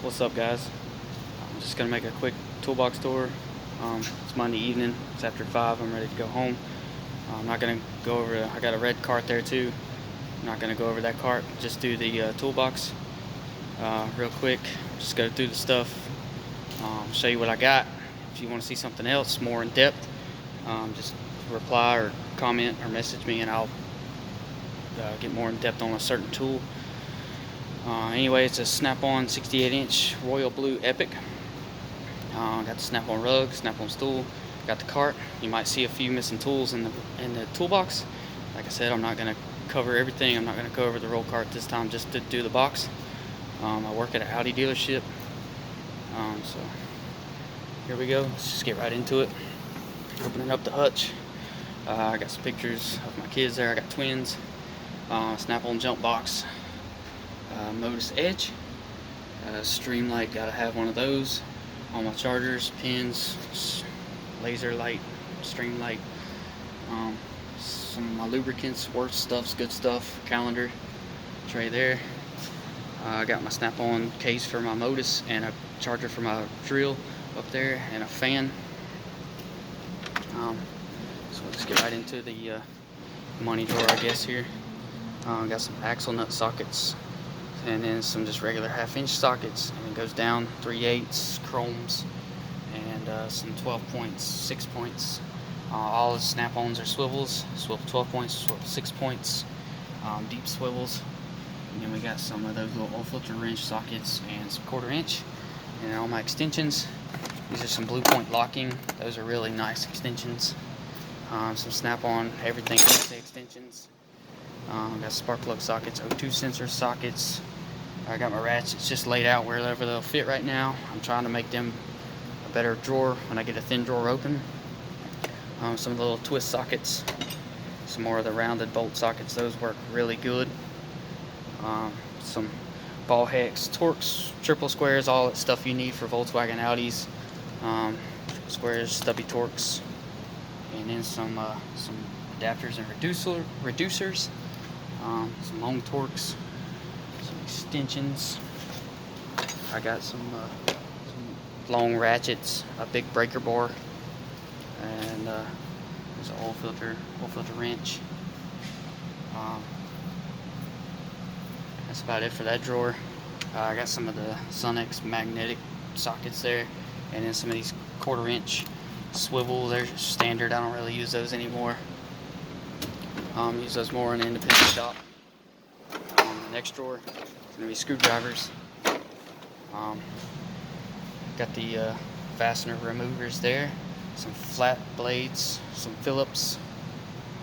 What's up, guys? I'm just gonna make a quick toolbox tour. It's Monday evening. It's after 5. I'm ready to go home. I'm not gonna go over. I got a red cart there too. I'm not gonna go over that cart. Just do the toolbox real quick. Just go through the stuff. Show you what I got. If you want to see something else more in depth, just reply or comment or message me, and I'll get more in depth on a certain tool. Anyway, it's a snap-on 68-inch royal blue Epic. Got the snap-on rug, snap-on stool, got the cart. You might see a few missing tools in the toolbox. Like I said, I'm not going to cover everything. I'm not going to go over the roll cart this time, just to do the box. I work at an Audi dealership, so here we go. Let's just get right into it. Opening up the hutch. I got some pictures of my kids there. I got twins. Snap-on jump box. Modus Edge, stream light, gotta have one of those. All my chargers, pins, laser light, stream light, some of my lubricants, worth stuffs, good stuff, calendar tray there. I got my snap-on case for my Modus and a charger for my drill up there, and a fan. So let's get right into the money drawer, I guess, here. Got some axle nut sockets, and then some just regular 1/2-inch sockets, and it goes down 3/8 chromes, and some 12 points, 6 points. All the snap-ons are swivels, swivel 12 points, swivel 6 points, deep swivels. And then we got some of those little oil filter wrench sockets and some 1/4 inch. And all my extensions, these are some Blue Point locking. Those are really nice extensions. Some snap-on everything USA extensions. Got spark plug sockets, O2 sensor sockets. I got my ratchets just laid out wherever they'll fit right now. I'm trying to make them a better drawer when I get a thin drawer open. Some little twist sockets, some more of the rounded bolt sockets. Those work really good. Some ball hex, Torx, triple squares, all that stuff you need for Volkswagen Audis. Triple squares, stubby Torx, and then some adapters and reducers. Some long Torx, some extensions. I got some long ratchets, a big breaker bar, and there's an oil filter wrench. That's about it for that drawer. I got some of the Sunex magnetic sockets there, and then some of these 1/4 inch swivel. They're standard. I don't really use those anymore. Use those more in an independent shop. The next drawer is going to be screwdrivers. Got the fastener removers there, some flat blades, some Phillips,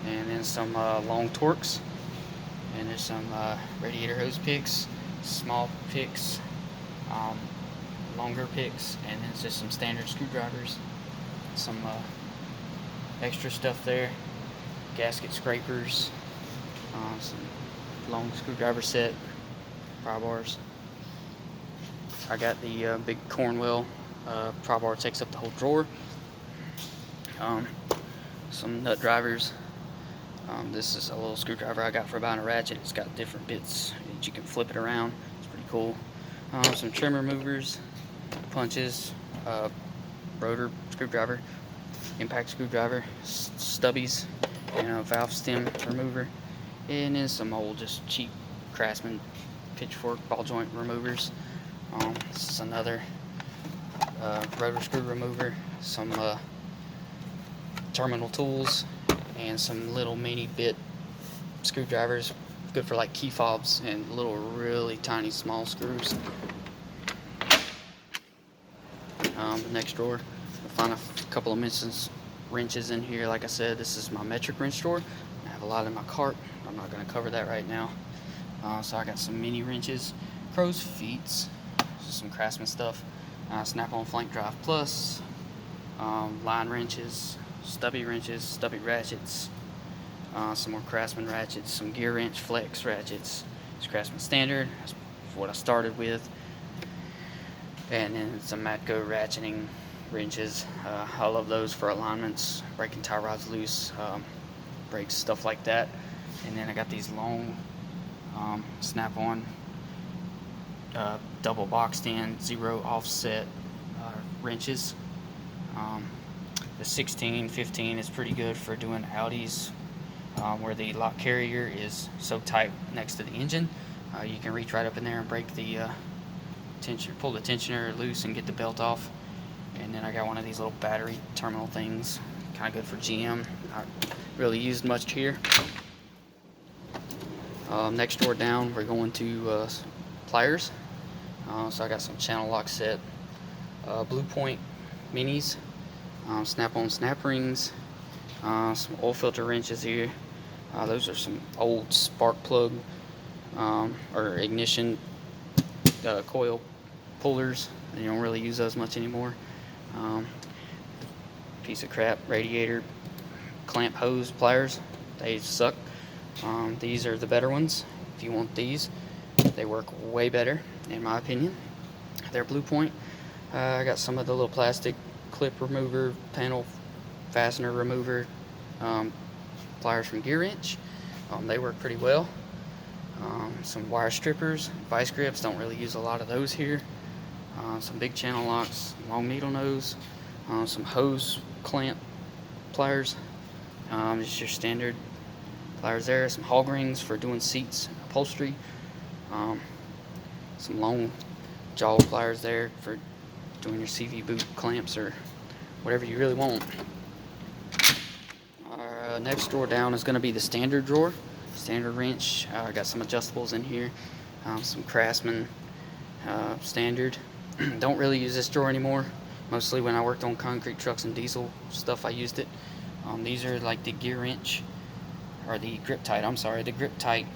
and then some long Torx. And there's some radiator hose picks, small picks, longer picks, and then it's just some standard screwdrivers. Some extra stuff there. Gasket scrapers, some long screwdriver set, pry bars. I got the big Cornwell pry bar, takes up the whole drawer. Some nut drivers. This is a little screwdriver I got for buying a ratchet. It's got different bits that you can flip it around. It's pretty cool. Some trim removers, punches, rotor screwdriver, impact screwdriver, stubbies, and a valve stem remover, and then some old just cheap Craftsman pitchfork ball joint removers. This is another rotor screw remover, some terminal tools, and some little mini bit screwdrivers, good for like key fobs and little really tiny small screws. The next drawer, you'll find a couple of wrenches in here. Like I said, this is my metric wrench drawer. I have a lot in my cart. I'm not going to cover that right now. So I got some mini wrenches, crow's feet, just some Craftsman stuff, snap-on flank drive plus, line wrenches, stubby ratchets, some more Craftsman ratchets, some gear wrench flex ratchets. It's Craftsman standard. That's what I started with. And then some Matco ratcheting wrenches. I love those for alignments, breaking tie rods loose, brakes, stuff like that. And then I got these long snap-on double boxed in, 0 offset wrenches. The 16, 15 is pretty good for doing Audis, where the lock carrier is so tight next to the engine. You can reach right up in there and break the pull the tensioner loose and get the belt off. And then I got one of these little battery terminal things, kind of good for GM. Not really used much here. Next door down, we're going to pliers. So I got some channel lock set, Blue Point minis, snap-on snap rings, some oil filter wrenches here. Those are some old spark plug or ignition coil pullers. You don't really use those much anymore. Piece of crap radiator clamp hose pliers. They suck. These are the better ones. If you want these, they work way better in my opinion. They're Blue Point. I got some of the little plastic clip remover, panel fastener remover pliers from Gear Wrench. They work pretty well. Some wire strippers, vice grips, don't really use a lot of those here. Some big channel locks, long needle nose, some hose clamp pliers, just your standard pliers there. Some hog rings for doing seats, upholstery, some long jaw pliers there for doing your CV boot clamps or whatever you really want. Our next drawer down is going to be the standard drawer, standard wrench. I got some adjustables in here, some Craftsman standard. Don't really use this drawer anymore. Mostly when I worked on concrete trucks and diesel stuff, I used it. These are like the Gear Wrench, or the grip tight. I'm sorry, the grip tight,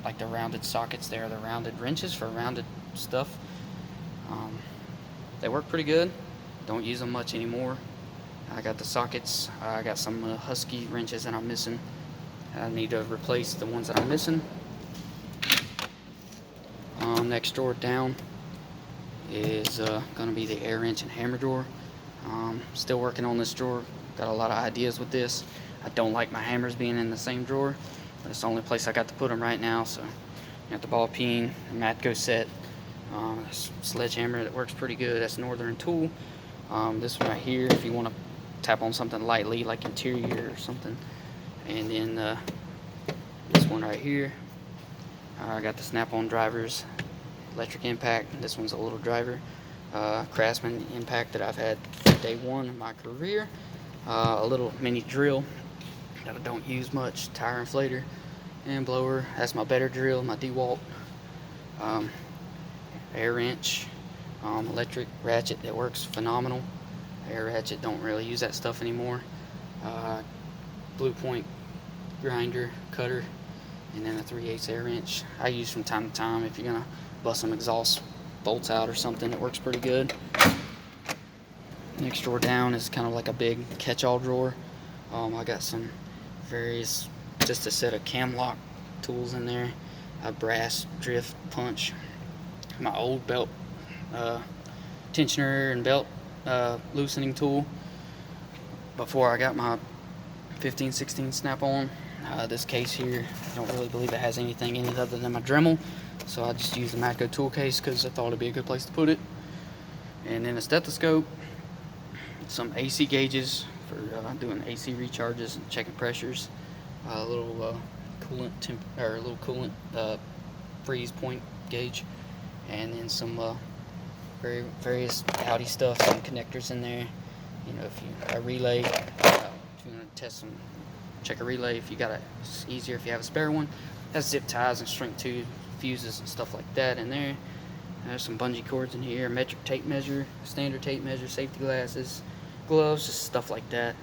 like the rounded sockets there, the rounded wrenches for rounded stuff. They work pretty good. Don't use them much anymore. I got the sockets. I got some Husky wrenches that I'm missing. I need to replace the ones that I'm missing. Next drawer down is going to be the air wrench and hammer drawer. Still working on this drawer. Got a lot of ideas with this. I don't like my hammers being in the same drawer, but it's the only place I got to put them right now. So got the ball peen, the Matco set, sledgehammer that works pretty good. That's Northern Tool. This one right here, if you want to tap on something lightly like interior or something. And then this one right here, I got the snap-on drivers, electric impact. This one's a little driver, Craftsman impact that I've had from day one in my career. A little mini drill that I don't use much, tire inflator and blower. That's my better drill, my DeWalt. Air wrench, electric ratchet that works phenomenal. Air ratchet, don't really use that stuff anymore. Blue Point grinder, cutter, and then a 3/8 air wrench. I use from time to time if you're gonna bust some exhaust bolts out or something. It works pretty good. Next drawer down is kind of like a big catch-all drawer. I got some various, just a set of cam lock tools in there. A brass drift punch, my old belt tensioner and belt loosening tool before I got my 15/16 snap-on. This case here, I don't really believe it has anything in it other than my Dremel, so I just used the Matco tool case because I thought it'd be a good place to put it. And then a stethoscope, some AC gauges for doing AC recharges and checking pressures, a little coolant freeze point gauge, and then some various Audi stuff, some connectors in there. You know, a relay, if you want to check a relay, if you got it's easier if you have a spare one. Has zip ties and shrink tube fuses and stuff like that in there. There's some bungee cords in here, metric tape measure, standard tape measure, safety glasses, gloves, just stuff like that.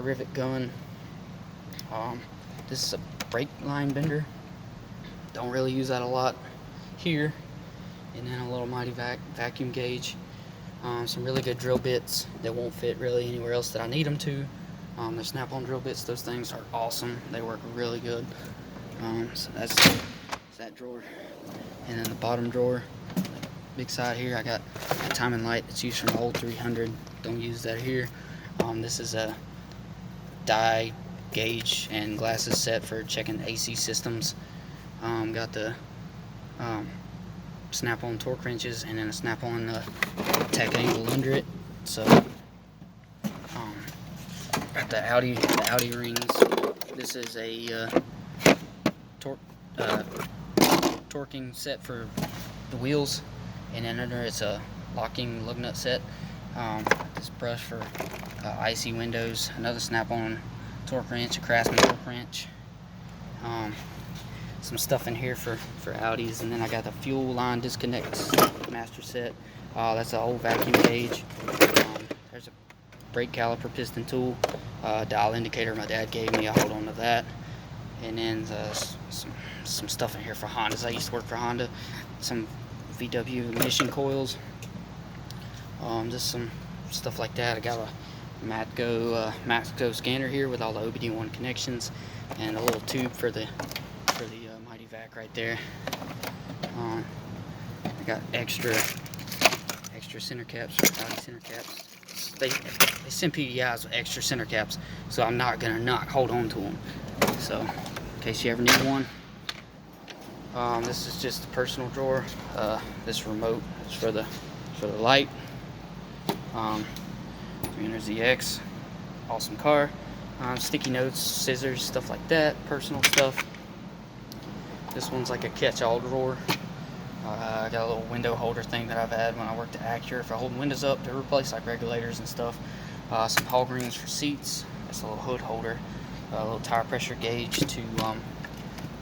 Rivet gun. This is a brake line bender. Don't really use that a lot here. And then a little mighty vacuum gauge. Some really good drill bits that won't fit really anywhere else that I need them to. The snap-on drill bits, those things are awesome. They work really good. So that's that drawer. And then the bottom drawer, big side here, I got a timing light that's used from the old 300. Don't use that here. This is a dye gauge and glasses set for checking AC systems. Got the snap-on torque wrenches, and then a snap-on tack angle under it. So got the Audi rings. This is a torquing set for the wheels, and then under it's a locking lug nut set. This brush for icy windows, another snap-on torque wrench, a Craftsman torque wrench, some stuff in here for Audis, and then I got the fuel line disconnect master set. That's an old vacuum gauge. There's a brake caliper piston tool, dial indicator my dad gave me. I hold on to that, and then some stuff in here for Hondas. I used to work for Honda. Some VW emission coils, just some stuff like that. I got a Matco scanner here with all the OBD1 connections, and a little tube for the Mighty Vac right there. I got extra center caps, Audi center caps. They send PDIs with extra center caps, so I'm not gonna not hold on to them. So in case you ever need one. This is just a personal drawer. This remote is for the light. 300ZX, awesome car. Sticky notes, scissors, stuff like that, personal stuff. This one's like a catch-all drawer. I got a little window holder thing that I've had when I worked at Acura for holding windows up to replace like regulators and stuff. Some hog rings for seats. That's a little hood holder. A little tire pressure gauge to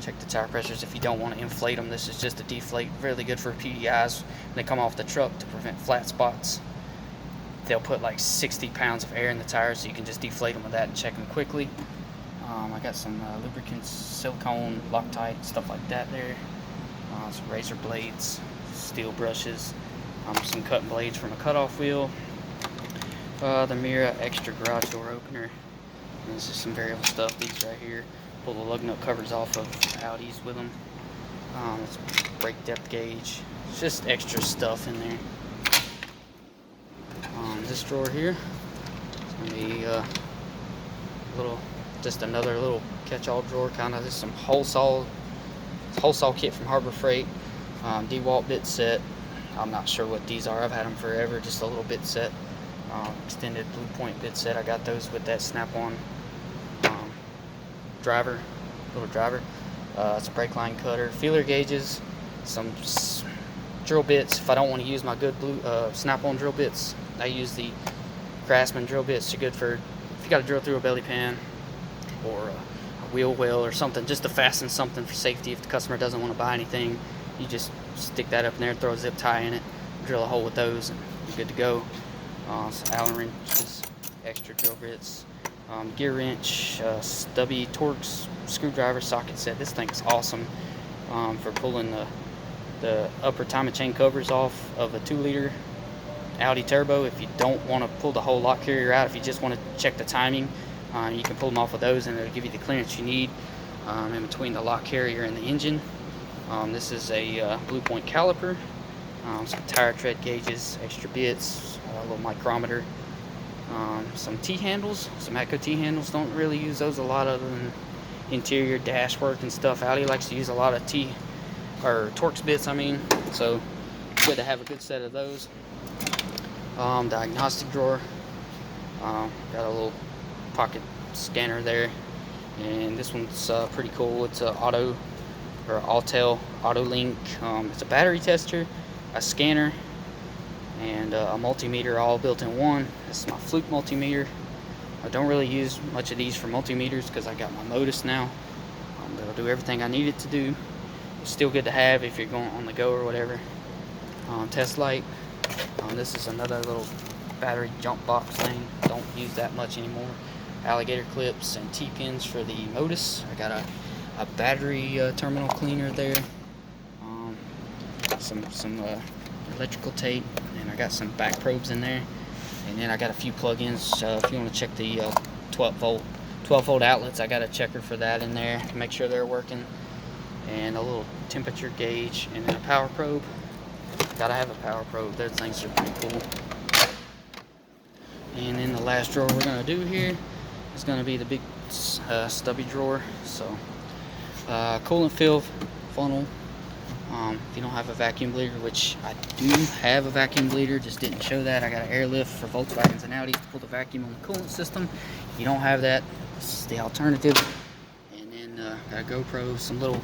check the tire pressures if you don't want to inflate them. This is just a deflate, really good for PDIs when they come off the truck to prevent flat spots. They'll put like 60 pounds of air in the tires, so you can just deflate them with that and check them quickly. I got some lubricants, silicone, Loctite, stuff like that there. Some razor blades, steel brushes, some cutting blades from a cutoff wheel. The Mira extra garage door opener. And this is some variable stuff. These right here. Pull the lug nut covers off of Audis with them. It's a brake depth gauge. It's just extra stuff in there. This drawer here is going to be just another little catch-all drawer, kind of just some hole saw kit from Harbor Freight, DeWalt bit set. I'm not sure what these are. I've had them forever. Just a little bit set, extended Blue Point bit set. I got those with that snap-on little driver. It's a brake line cutter, feeler gauges, some drill bits. If I don't want to use my good snap-on drill bits, I use the Craftsman drill bits. They're good for if you got to drill through a belly pan or a wheel well or something, just to fasten something for safety. If the customer doesn't want to buy anything, you just stick that up in there, throw a zip tie in it, drill a hole with those, and you're good to go. Some Allen wrenches, extra drill bits, gear wrench, stubby Torx screwdriver socket set. This thing is awesome for pulling the upper timing chain covers off of a 2-liter Audi Turbo. If you don't want to pull the whole lock carrier out, if you just want to check the timing, you can pull them off with those, and it'll give you the clearance you need in between the lock carrier and the engine. This is a Blue Point caliper, some tire tread gauges, extra bits, a little micrometer, some T-handles, some Atco T-handles. Don't really use those a lot other than interior dash work and stuff. Audi likes to use a lot of Torx bits, so it's good to have a good set of those. Diagnostic drawer, got a little pocket scanner there, and this one's pretty cool. It's a Autel AutoLink. It's a battery tester, a scanner, and a multimeter all built in one. This is my Fluke multimeter. I don't really use much of these for multimeters because I got my Modus now. That'll do everything I need it to do. It's still good to have if you're going on the go or whatever. Test light. This is another little battery jump box thing. Don't use that much anymore. Alligator clips and T-pins for the Modus. I got a battery terminal cleaner there. Some electrical tape, and I got some back probes in there. And then I got a few plug-ins. If you want to check the 12 volt outlets, I got a checker for that in there to make sure they're working. And a little temperature gauge, and then a power probe. Gotta have a power probe. Those things are pretty cool. And then the last drawer we're gonna do here is gonna be the big stubby drawer. So coolant fill funnel, If you don't have a vacuum bleeder, which I do have a vacuum bleeder, just didn't show that. I got an airlift for Volkswagens and Audis to pull the vacuum on the coolant system. If you don't have that, this is the alternative. And then got a GoPro, some little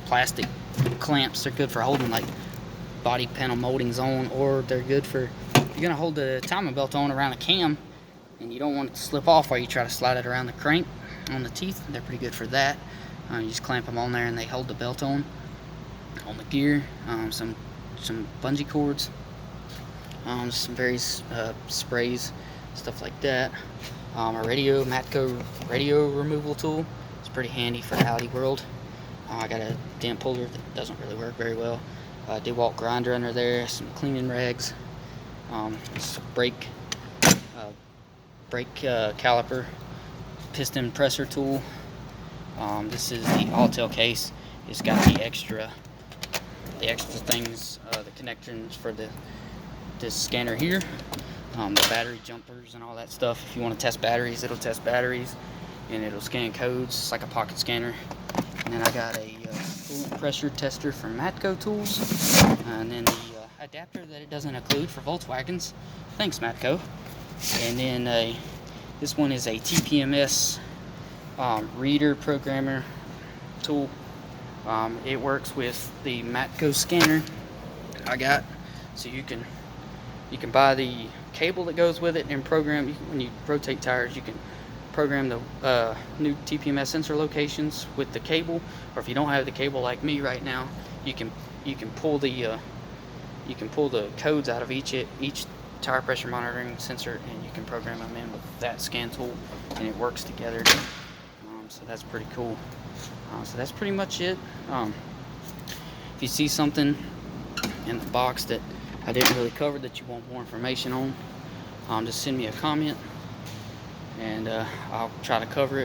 plastic clamps. They're good for holding like body panel moldings on, or they're good for, you're gonna hold the timing belt on around the cam and you don't want it to slip off while you try to slide it around the crank on the teeth. They're pretty good for that. You just clamp them on there and they hold the belt on the gear. Some bungee cords, some various sprays, stuff like that. A radio, Matco radio removal tool. It's pretty handy for the Audi world. I got a dent puller that doesn't really work very well. DeWalt grinder under there, some cleaning rags, some brake caliper, piston presser tool. This is the all-tail case. It's got the extra things, the connections for this scanner here, the battery jumpers and all that stuff. If you want to test batteries, it'll test batteries and it'll scan codes. It's like a pocket scanner. And then I got a coolant pressure tester from Matco Tools, and then the adapter that it doesn't include for Volkswagens. Thanks, Matco. And then this one is a TPMS reader programmer tool. It works with the Matco scanner I got, so you can buy the cable that goes with it and program. When you rotate tires, you can program the new TPMS sensor locations with the cable, or if you don't have the cable like me right now, you can pull the codes out of each tire pressure monitoring sensor, and you can program them in with that scan tool, and it works together. So that's pretty cool. So that's pretty much it. If you see something in the box that I didn't really cover that you want more information on, just send me a comment, and I'll try to cover it.